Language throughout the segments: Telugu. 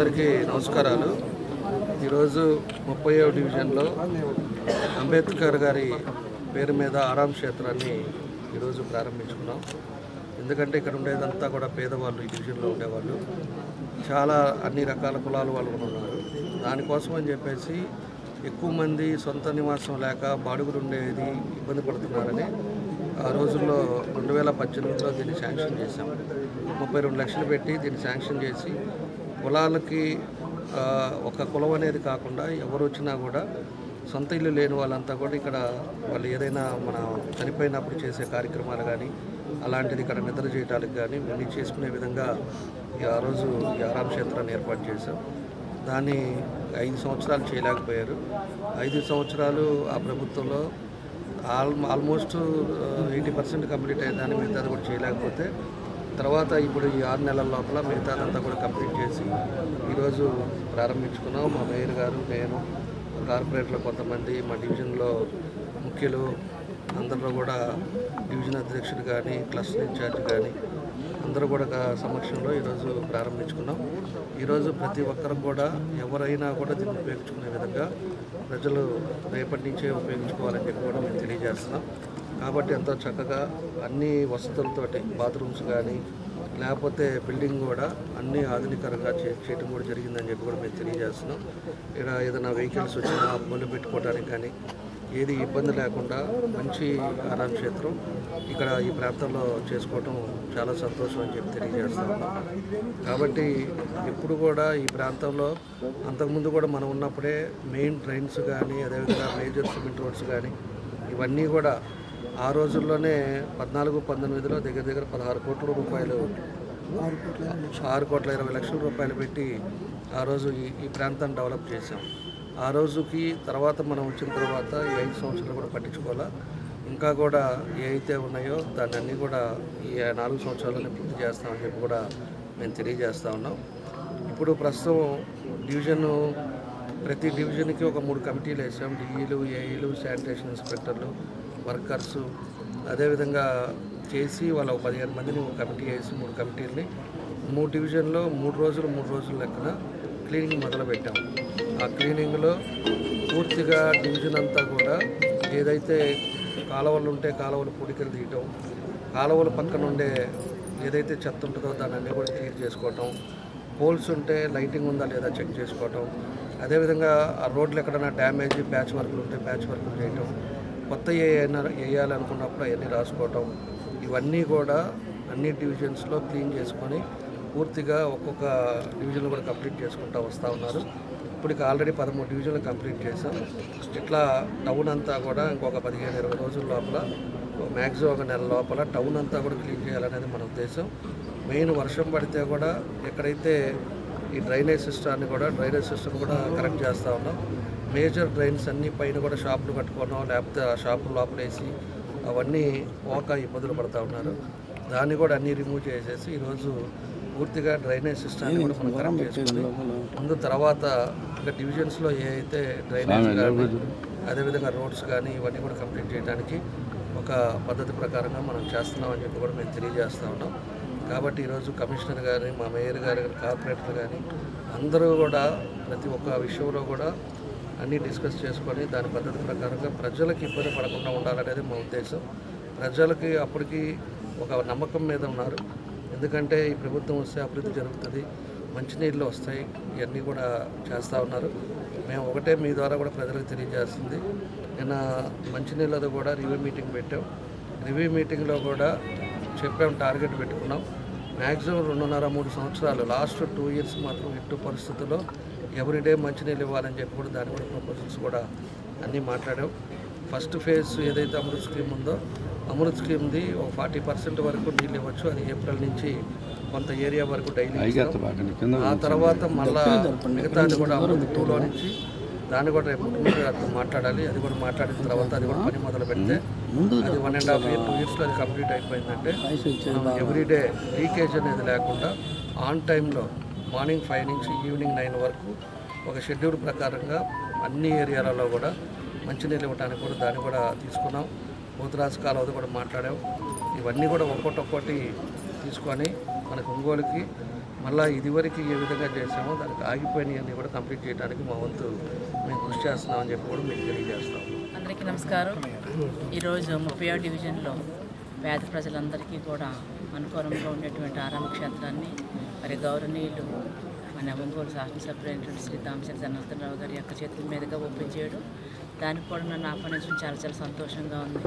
అందరికీ నమస్కారాలు. ఈరోజు 30వ డివిజన్లో అంబేద్కర్ గారి పేరు మీద ఆరాం క్షేత్రాన్ని ఈరోజు ప్రారంభించుకున్నాం. ఎందుకంటే ఇక్కడ ఉండేదంతా కూడా పేదవాళ్ళు, ఈ డివిజన్లో ఉండేవాళ్ళు చాలా అన్ని రకాల కులాల వాళ్ళు ఉన్నారు. దానికోసం అని చెప్పేసి ఎక్కువ మంది సొంత నివాసం లేక బాడుగులు ఉండేది ఇబ్బంది పడుతున్నారని ఆ రోజుల్లో 2018లో దీన్ని శాంక్షన్ చేశాం. 32 లక్షలు పెట్టి దీన్ని శాంక్షన్ చేసి కులాలకి ఒక కులం అనేది కాకుండా ఎవరు వచ్చినా కూడా సొంత ఇల్లు లేని వాళ్ళంతా కూడా ఇక్కడ వాళ్ళు ఏదైనా మన చనిపోయినప్పుడు చేసే కార్యక్రమాలు కానీ అలాంటిది ఇక్కడ నిద్ర చేయడానికి కానీ ఇవన్నీ చేసుకునే విధంగా ఆ రోజు ఈ ఆరాం క్షేత్రాన్ని ఏర్పాటు చేశాం. దాన్ని 5 సంవత్సరాలు చేయలేకపోయారు. 5 సంవత్సరాలు ఆ ప్రభుత్వంలో ఆల్మోస్ట్ 80% కంప్లీట్ అయ్యే దాని మిగతాది కూడా చేయలేకపోతే తర్వాత ఇప్పుడు ఈ 6 నెలల లోపల మిగతాదంతా కూడా కంప్లీట్ చేసి ఈరోజు ప్రారంభించుకున్నాం. మా మేయర్ గారు, నేను, కార్పొరేటర్లు కొంతమంది, మా డివిజన్లో ముఖ్యులు అందరిలో కూడా డివిజన్ అధ్యక్షుడు కానీ క్లస్టర్ ఇన్ఛార్జ్ కానీ అందరూ కూడా సమక్షంలో ఈరోజు ప్రారంభించుకున్నాం. ఈరోజు ప్రతి ఒక్కరు కూడా ఎవరైనా కూడా దీన్ని ఉపయోగించుకునే విధంగా ప్రజలు రేపటి నుంచే ఉపయోగించుకోవాలని చెప్పి కూడా మేము తెలియజేస్తున్నాం. కాబట్టి ఎంతో చక్కగా అన్ని వసతులతోటి బాత్రూమ్స్ కానీ లేకపోతే బిల్డింగ్ కూడా అన్నీ ఆధునికంగా చేయడం కూడా జరిగిందని చెప్పి కూడా మేము తెలియజేస్తున్నాం. ఇక్కడ ఏదైనా వెహికల్స్ వచ్చినా మొదలు పెట్టుకోవడానికి కానీ ఏది ఇబ్బంది లేకుండా మంచి ఆరాం క్షేత్రం ఇక్కడ ఈ ప్రాంతంలో చేసుకోవటం చాలా సంతోషం అని చెప్పి తెలియజేస్తాం. కాబట్టి ఇప్పుడు కూడా ఈ ప్రాంతంలో అంతకుముందు కూడా మనం ఉన్నప్పుడే మెయిన్ ట్రైన్స్ కానీ అదేవిధంగా మేజర్ సిమెంట్ రోడ్స్ కానీ ఇవన్నీ కూడా ఆ రోజుల్లోనే 14-19లో దగ్గర 16 కోట్ల రూపాయలు 6,20,00,000 రూపాయలు పెట్టి ఆ రోజు ఈ ప్రాంతాన్ని డెవలప్ చేసాం. ఆ రోజుకి తర్వాత మనం వచ్చిన తర్వాత ఈ 5 సంవత్సరాలు కూడా పట్టించుకోవాలా, ఇంకా కూడా ఏ అయితే ఉన్నాయో దాన్ని అన్నీ కూడా ఈ 4 సంవత్సరాలని పూర్తి చేస్తామని చెప్పి కూడా మేము తెలియజేస్తూ ఉన్నాం. ఇప్పుడు ప్రస్తుతం డివిజను ప్రతి డివిజన్కి ఒక 3 కమిటీలు వేసాం. డిఈలు, ఏఈలు, శానిటేషన్ ఇన్స్పెక్టర్లు, వర్కర్సు అదేవిధంగా చేసి వాళ్ళ 15 మందిని ఒక కమిటీ వేసి 3 కమిటీలని 3 డివిజన్లో 3 రోజులు లెక్కన క్లీనింగ్ మొదలుపెట్టాం. ఆ క్లీనింగ్లో పూర్తిగా డివిజన్ అంతా కూడా ఏదైతే కాలువలు ఉంటే కాలువలు పూడికలు తీయటం, కాలువల పక్కన ఉండే ఏదైతే చెత్త ఉంటుందో దాన్ని అన్నీ కూడా క్లియర్ చేసుకోవటం, పోల్స్ ఉంటే లైటింగ్ ఉందా లేదా చెక్ చేసుకోవటం, అదేవిధంగా ఆ రోడ్లు ఎక్కడైనా డ్యామేజ్ ప్యాచ్ వర్క్లు ఉంటే ప్యాచ్ వర్క్లు చేయటం, కొత్త ఏమైనా వేయాలనుకున్నప్పుడు అవన్నీ రాసుకోవటం, ఇవన్నీ కూడా అన్ని డివిజన్స్లో క్లీన్ చేసుకొని పూర్తిగా ఒక్కొక్క డివిజన్లు కూడా కంప్లీట్ చేసుకుంటూ వస్తూ ఉన్నారు. ఇప్పటికి ఆల్రెడీ 13 డివిజన్లు కంప్లీట్ చేసాం. ఇట్లా టౌన్ అంతా కూడా ఇంకొక 15-20 రోజుల లోపల మ్యాక్సిమం ఒక నెల లోపల టౌన్ అంతా కూడా క్లీన్ చేయాలనేది మన ఉద్దేశం. మెయిన్ వర్షం పడితే కూడా ఎక్కడైతే ఈ డ్రైనేజ్ సిస్టమ్ కూడా కరెక్ట్ చేస్తూ ఉన్నాం. మేజర్ డ్రైన్స్ అన్నీ పైన కూడా షాపులు కట్టుకోవడం లేకపోతే ఆ షాపులు లోపలేసి అవన్నీ ఇబ్బందులు పడుతూ ఉన్నారు. దాన్ని కూడా అన్నీ రిమూవ్ చేసేసి ఈరోజు పూర్తిగా డ్రైనేజ్ సిస్టాన్ని కూడా మనం కరెక్ట్ చేసుకుని ముందు తర్వాత ఇంకా డివిజన్స్లో ఏ అయితే డ్రైనేజ్ కానీ అదేవిధంగా రోడ్స్ కానీ ఇవన్నీ కూడా కంప్లీట్ చేయడానికి ఒక పద్ధతి ప్రకారంగా మనం చేస్తున్నామని చెప్పి కూడా మేము తెలియజేస్తూ ఉన్నాం. కాబట్టి ఈరోజు కమిషనర్ కానీ మా మేయర్ గారు కార్పొరేటర్ కానీ అందరూ కూడా ప్రతి ఒక్క విషయంలో కూడా అన్నీ డిస్కస్ చేసుకొని దాని పద్ధతి ప్రకారంగా ప్రజలకు ఇబ్బంది పడకుండా ఉండాలనేది మా ఉద్దేశం. ప్రజలకి అప్పటికి ఒక నమ్మకం మీద ఉన్నారు. ఎందుకంటే ఈ ప్రభుత్వం వస్తే అభివృద్ధి జరుగుతుంది, మంచినీళ్ళు వస్తాయి, ఇవన్నీ కూడా చేస్తూ ఉన్నారు. మేము ఒకటే మీ ద్వారా కూడా ప్రజలకు తెలియజేస్తుంది. నిన్న మంచినీళ్ళది కూడా రివ్యూ మీటింగ్ పెట్టాం. రివ్యూ మీటింగ్లో కూడా చెప్పాం, టార్గెట్ పెట్టుకున్నాం. మ్యాక్సిమం 2.5-3 సంవత్సరాలు లాస్ట్ 2 ఇయర్స్ మాత్రం ఎట్టి పరిస్థితుల్లో ఎవ్రీడే మంచినీళ్ళు ఇవ్వాలని చెప్పి కూడా దాని కూడా ప్రపోజల్స్ కూడా అన్నీ మాట్లాడాం. ఫస్ట్ ఫేజ్ ఏదైతే అమృత్ స్కీమ్ ఉందో అమృత్ స్కీమ్ది ఒక 40% వరకు నీళ్ళు ఇవ్వచ్చు. అది ఏప్రిల్ నుంచి కొంత ఏరియా వరకు డైలీ ఇస్తాం. ఆ తర్వాత మళ్ళా మిగతాది కూడా అమృత్ 2లో నుంచి దాన్ని కూడా రేపు ముఖ్యమంత్రి గారితో మాట్లాడాలి. అది కూడా మాట్లాడిన తర్వాత అది కూడా పని మొదలు పెడితే అది 1.5 year 2 yearsలో అది కంప్లీట్ అయిపోయిందంటే ఎవ్రీడే లీకేజ్ అనేది లేకుండా ఆన్ టైంలో మార్నింగ్ 5 నుంచి ఈవినింగ్ 9 వరకు ఒక షెడ్యూల్ ప్రకారంగా అన్ని ఏరియాలలో కూడా మంచినీళ్ళు ఇవ్వడానికి కూడా దాన్ని కూడా తీసుకున్నాం. పోతురాజు కాలువది కూడా మాట్లాడాం. ఇవన్నీ కూడా ఒక్కొక్కటి తీసుకొని మనకు ఒంగోలుకి మళ్ళీ ఇదివరకు ఏ విధంగా చేసామో దానికి ఆగిపోయినవన్నీ కూడా కంప్లీట్ చేయడానికి మా వంతు మేము కృషి చేస్తున్నామని చెప్పి కూడా మీకు తెలియజేస్తాము. అందరికీ నమస్కారం. ఈరోజు 30వ డివిజన్లో పేద ప్రజలందరికీ కూడా అనుకూలంగా ఉండేటువంటి ఆరామ క్షేత్రాన్ని మరి గౌరవనీయులు మన ఒంగోలు శాసనసభ్యులైనటువంటి శ్రీ దామచర్ల జనార్దన్ రావు గారి యొక్క చేతుల మీదుగా ఓపెన్ చేయడం, దానికి కూడా నన్ను ఆహ్వానించడం చాలా చాలా సంతోషంగా ఉంది.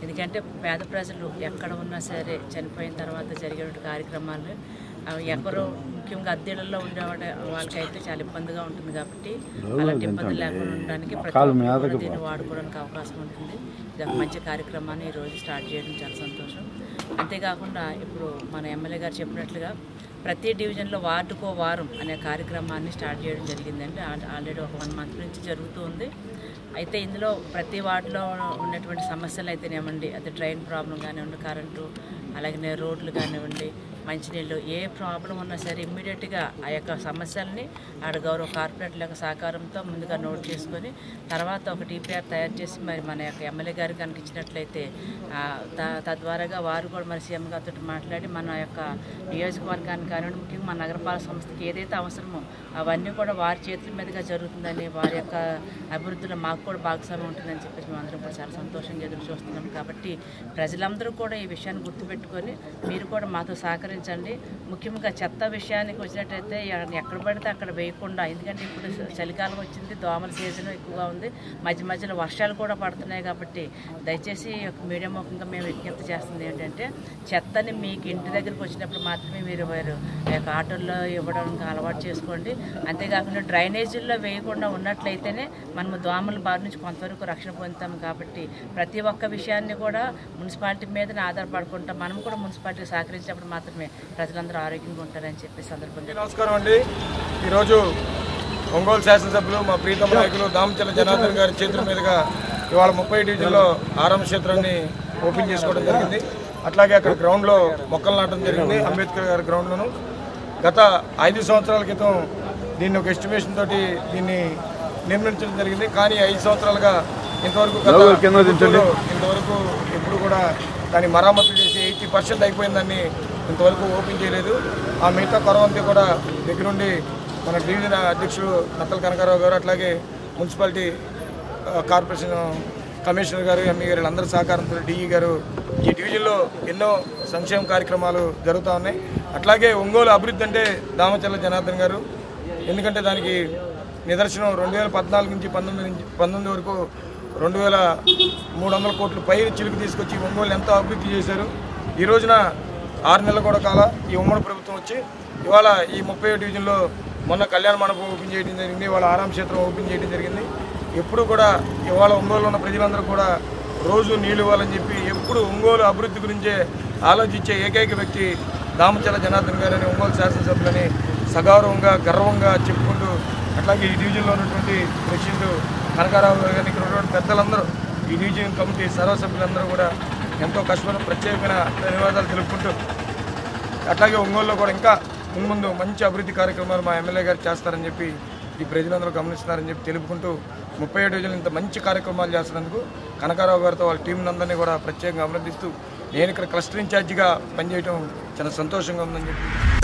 ఎందుకంటే పేద ప్రజలు ఎక్కడ ఉన్నా సరే చనిపోయిన తర్వాత జరిగేటువంటి కార్యక్రమాలు ఎక్కడో ముఖ్యంగా అద్దెలలో ఉండే వాళ్ళకైతే చాలా ఇబ్బందిగా ఉంటుంది. కాబట్టి అలాంటి ఇబ్బంది లేకుండా ఉండడానికి ప్రతి ఒక్కరు దీన్ని వాడుకోవడానికి అవకాశం ఉంటుంది. ఇది ఒక మంచి కార్యక్రమాన్ని ఈరోజు స్టార్ట్ చేయడం చాలా సంతోషం. అంతేకాకుండా ఇప్పుడు మన ఎమ్మెల్యే గారు చెప్పినట్లుగా ప్రతి డివిజన్లో వార్డుకో వారం అనే కార్యక్రమాన్ని స్టార్ట్ చేయడం జరిగిందండి. ఆల్రెడీ ఒక 1 month నుంచి జరుగుతూ ఉంది. అయితే ఇందులో ప్రతి వార్డులో ఉన్నటువంటి సమస్యలు అయితేనేమండి, అది డ్రైన్ ప్రాబ్లం కానివ్వండి, కరెంటు, అలాగే రోడ్లు కానివ్వండి, మంచినీళ్ళు, ఏ ప్రాబ్లం ఉన్నా సరే ఇమ్మీడియట్గా ఆ యొక్క సమస్యల్ని ఆడ గౌరవ కార్పొరేట్ల యొక్క సహకారంతో ముందుగా నోట్ చేసుకొని తర్వాత ఒక టీపీఆర్ తయారు చేసి మరి మన యొక్క ఎమ్మెల్యే గారికి కనుక ఇచ్చినట్లయితే తద్వారాగా వారు కూడా మరి సీఎం గారితో మాట్లాడి మన యొక్క నియోజకవర్గానికి కానివ్వండి, ముఖ్యంగా మన నగరపాలక సంస్థకి ఏదైతే అవసరమో అవన్నీ కూడా వారి చేతుల మీదుగా జరుగుతుందని, వారి యొక్క అభివృద్ధిలో మాకు కూడా భాగస్వామ్యం ఉంటుందని చెప్పేసి మేము అందరం కూడా చాలా సంతోషంగా ఎదురు చూస్తున్నాం. కాబట్టి ప్రజలందరూ కూడా ఈ విషయాన్ని గుర్తుపెట్టుకొని మీరు కూడా మాతో సహకరించండి. ముఖ్యంగా చెత్త విషయానికి వచ్చినట్టయితే ఎక్కడ పడితే అక్కడ వేయకుండా, ఎందుకంటే ఇప్పుడు చలికాలం వచ్చింది, దోమల సీజన్ ఎక్కువగా ఉంది, మధ్య మధ్యలో వర్షాలు కూడా పడుతున్నాయి. కాబట్టి దయచేసి మీడియా ముఖంగా మేము విజ్ఞప్తి చేస్తుంది ఏంటంటే చెత్తని మీకు ఇంటి దగ్గరికి వచ్చినప్పుడు మాత్రమే మీరు యొక్క ఆటోల్లో ఇవ్వడానికి అలవాటు చేసుకోండి. అంతేకాకుండా డ్రైనేజీల్లో వేయకుండా ఉన్నట్లయితేనే మనము దోమల బారి నుంచి కొంతవరకు రక్షణ పొందుతాము. కాబట్టి ప్రతి ఒక్క విషయాన్ని కూడా మున్సిపాలిటీ మీదనే ఆధారపడుకుంటాం. మనం కూడా మున్సిపాలిటీకి సహకరించినప్పుడు మాత్రమే ప్రజలందరూ ఆరోగ్యంగా ఉంటారని చెప్పి సందర్భంగా. నమస్కారం అండి. ఈరోజు ఒంగోలు శాసనసభ్యులు మా ప్రీతమ నాయకులు దామచర్ల జనార్దన్ గారి చేతుల మీదుగా ఇవాళ 30 డివిజన్లో ఆరామ క్షేత్రాన్ని ఓపెన్ చేసుకోవడం జరిగింది. అట్లాగే అక్కడ గ్రౌండ్లో మొక్కలు నాటడం జరిగింది, అంబేద్కర్ గారి గ్రౌండ్లోను. గత 5 సంవత్సరాల క్రితం దీన్ని ఒక ఎస్టిమేషన్ తోటి దీన్ని నిర్మించడం జరిగింది. కానీ 5 సంవత్సరాలుగా ఇంతవరకు ఎప్పుడు కూడా దాన్ని మరామతులు చేసి 80% అయిపోయిందని ఇంతవరకు ఓపెన్ చేయలేదు. ఆ మిగతా కొరవంతి కూడా దగ్గరుండి మన డివిజన్ అధ్యక్షుడు నత్తల కనకారావు గారు, అట్లాగే మున్సిపాలిటీ కార్పొరేషన్ కమిషనర్ గారు, ఎంఈ గారు అందరి సహకారంతో డిఈ గారు ఈ డివిజన్లో ఎన్నో సంక్షేమ కార్యక్రమాలు జరుగుతూ ఉన్నాయి. అట్లాగే ఒంగోలు అభివృద్ధి అంటే దామచర్ల జనార్దన్ గారు. ఎందుకంటే దానికి నిదర్శనం 2014 నుంచి 19 వరకు 2300 కోట్ల పై చిలుకు తీసుకొచ్చి ఒంగోలు ఎంతో అభివృద్ధి చేశారు. ఈ రోజున 6 నెలలు కూడా కాల ఈ ఉమ్మడి ప్రభుత్వం వచ్చి ఇవాళ ఈ 30వ డివిజన్లో మొన్న కళ్యాణ మండపం ఓపెన్ చేయడం జరిగింది, ఇవాళ ఆరామ క్షేత్రం ఓపెన్ చేయడం జరిగింది. ఎప్పుడు కూడా ఇవాళ ఒంగోలులో ఉన్న ప్రజలందరూ కూడా రోజు నీళ్ళు ఇవ్వాలని చెప్పి ఎప్పుడు ఒంగోలు అభివృద్ధి గురించే ఆలోచించే ఏకైక వ్యక్తి దామచర్ల జనార్దన్ గారని ఒంగోలు శాసనసభ్యులని సగౌరవంగా గర్వంగా చెప్పుకుంటూ, అట్లాగే ఈ డివిజన్లో ఉన్నటువంటి ప్రెసిడెంట్ కనకారావు గారిని, ఇక్కడ ఉన్నటువంటి పెద్దలందరూ, ఈ డివిజన్ కమిటీ సర్వసభ్యులందరూ కూడా ఎంతో కష్టపడి ప్రత్యేకమైన ధన్యవాదాలు తెలుపుకుంటూ, అట్లాగే ఒంగోలులో కూడా ఇంకా ముందు మంచి అభివృద్ధి కార్యక్రమాలు మా ఎమ్మెల్యే గారు చేస్తారని చెప్పి ఈ ప్రజలందరూ గమనిస్తున్నారని చెప్పి తెలుపుకుంటూ 30 డివిజన్లు ఇంత మంచి కార్యక్రమాలు చేస్తున్నందుకు కనకారావు గారితో వాళ్ళ టీం అందరినీ కూడా ప్రత్యేకంగా అభినందిస్తూ నేను ఇక్కడ క్లస్టర్ ఇన్ఛార్జిగా పనిచేయడం చాలా సంతోషంగా ఉందని చెప్పి